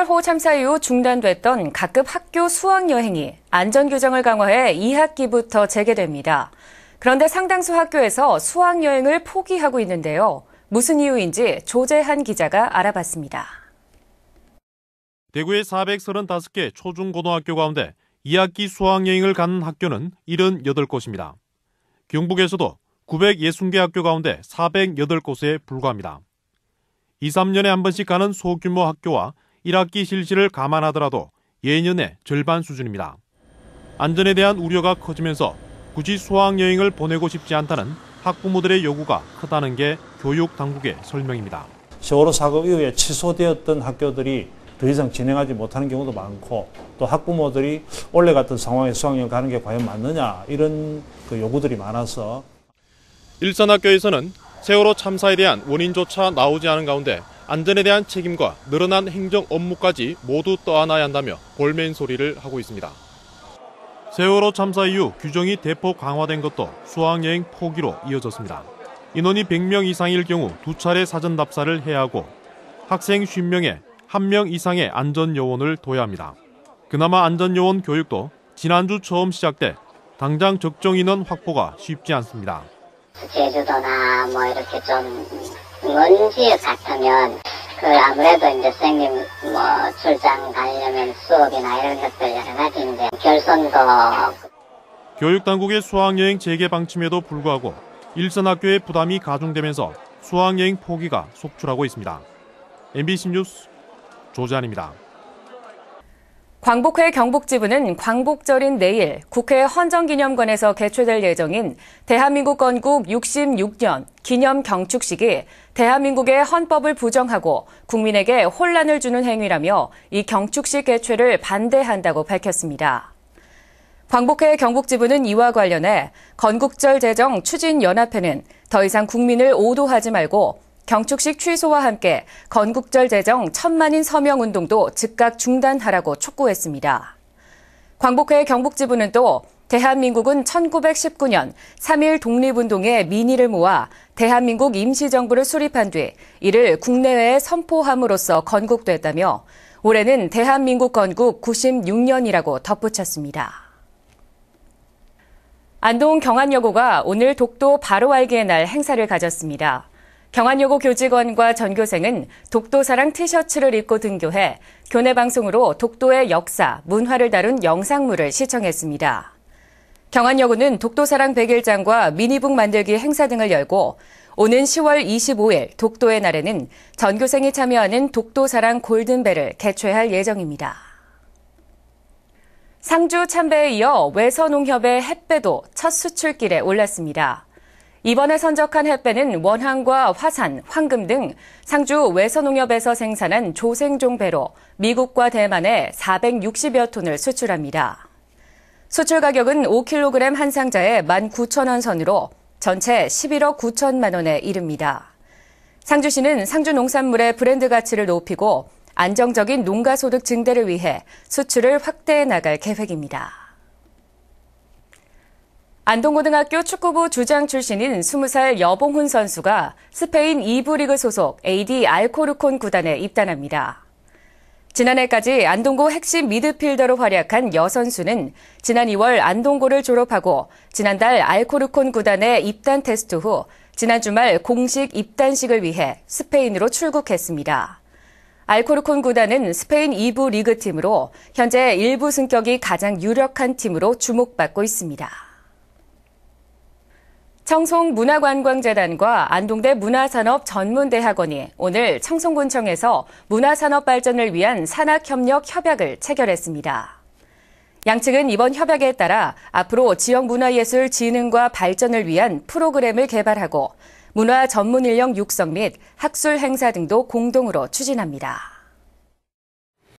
세월호 참사 이후 중단됐던 각급 학교 수학여행이 안전규정을 강화해 2학기부터 재개됩니다. 그런데 상당수 학교에서 수학여행을 포기하고 있는데요. 무슨 이유인지 조재한 기자가 알아봤습니다. 대구의 435개 초중고등학교 가운데 2학기 수학여행을 가는 학교는 78곳입니다. 경북에서도 960개 학교 가운데 408곳에 불과합니다. 2, 3년에 한 번씩 가는 소규모 학교와 1학기 실시를 감안하더라도 예년의 절반 수준입니다. 안전에 대한 우려가 커지면서 굳이 수학여행을 보내고 싶지 않다는 학부모들의 요구가 크다는 게 교육 당국의 설명입니다. 세월호 사고 이후에 취소되었던 학교들이 더 이상 진행하지 못하는 경우도 많고, 또 학부모들이 원래 같은 상황에 수학여행 가는 게 과연 맞느냐, 이런 요구들이 많아서. 일산학교에서는 세월호 참사에 대한 원인조차 나오지 않은 가운데 안전에 대한 책임과 늘어난 행정 업무까지 모두 떠안아야 한다며 볼멘 소리를 하고 있습니다. 세월호 참사 이후 규정이 대폭 강화된 것도 수학여행 포기로 이어졌습니다. 인원이 100명 이상일 경우 2차례 사전 답사를 해야 하고 학생 50명에 1명 이상의 안전요원을 둬야 합니다. 그나마 안전요원 교육도 지난주 처음 시작돼 당장 적정 인원 확보가 쉽지 않습니다. 제주도나 이렇게 좀 먼 지역 같으면 아무래도 이제 선생님 출장 가려면 수업이나 이런 것들 여러 가지 이제 결손도. 교육당국의 수학여행 재개 방침에도 불구하고 일선학교의 부담이 가중되면서 수학여행 포기가 속출하고 있습니다. MBC 뉴스 조재한입니다. 광복회 경북지부는 광복절인 내일 국회 헌정기념관에서 개최될 예정인 대한민국 건국 66년 기념 경축식이 대한민국의 헌법을 부정하고 국민에게 혼란을 주는 행위라며 이 경축식 개최를 반대한다고 밝혔습니다. 광복회 경북지부는 이와 관련해 건국절 제정 추진연합회는 더 이상 국민을 오도하지 말고 경축식 취소와 함께 건국절 제정 1000만인 서명운동도 즉각 중단하라고 촉구했습니다. 광복회 경북지부는 또 대한민국은 1919년 3.1 독립운동의 민의를 모아 대한민국 임시정부를 수립한 뒤 이를 국내외에 선포함으로써 건국됐다며 올해는 대한민국 건국 96년이라고 덧붙였습니다. 안동 경안여고가 오늘 독도 바로 알기의 날 행사를 가졌습니다. 경안여고 교직원과 전교생은 독도사랑 티셔츠를 입고 등교해 교내 방송으로 독도의 역사, 문화를 다룬 영상물을 시청했습니다. 경안여고는 독도사랑 100일장과 미니북 만들기 행사 등을 열고 오는 10월 25일 독도의 날에는 전교생이 참여하는 독도사랑 골든벨을 개최할 예정입니다. 상주 참배에 이어 외서농협의 햇배도 첫 수출길에 올랐습니다. 이번에 선적한 햇배는 원황과 화산, 황금 등 상주 외서농협에서 생산한 조생종 배로 미국과 대만에 460여 톤을 수출합니다. 수출 가격은 5kg 한 상자에 19,000원 선으로 전체 11억 9천만 원에 이릅니다. 상주시는 상주 농산물의 브랜드 가치를 높이고 안정적인 농가 소득 증대를 위해 수출을 확대해 나갈 계획입니다. 안동고등학교 축구부 주장 출신인 20살 여봉훈 선수가 스페인 2부 리그 소속 AD 알코르콘 구단에 입단합니다. 지난해까지 안동고 핵심 미드필더로 활약한 여 선수는 지난 2월 안동고를 졸업하고 지난달 알코르콘 구단에 입단 테스트 후 지난 주말 공식 입단식을 위해 스페인으로 출국했습니다. 알코르콘 구단은 스페인 2부 리그팀으로 현재 1부 승격이 가장 유력한 팀으로 주목받고 있습니다. 청송문화관광재단과 안동대 문화산업전문대학원이 오늘 청송군청에서 문화산업 발전을 위한 산학협력 협약을 체결했습니다. 양측은 이번 협약에 따라 앞으로 지역 문화예술 진흥과 발전을 위한 프로그램을 개발하고 문화 전문 인력 육성 및 학술 행사 등도 공동으로 추진합니다.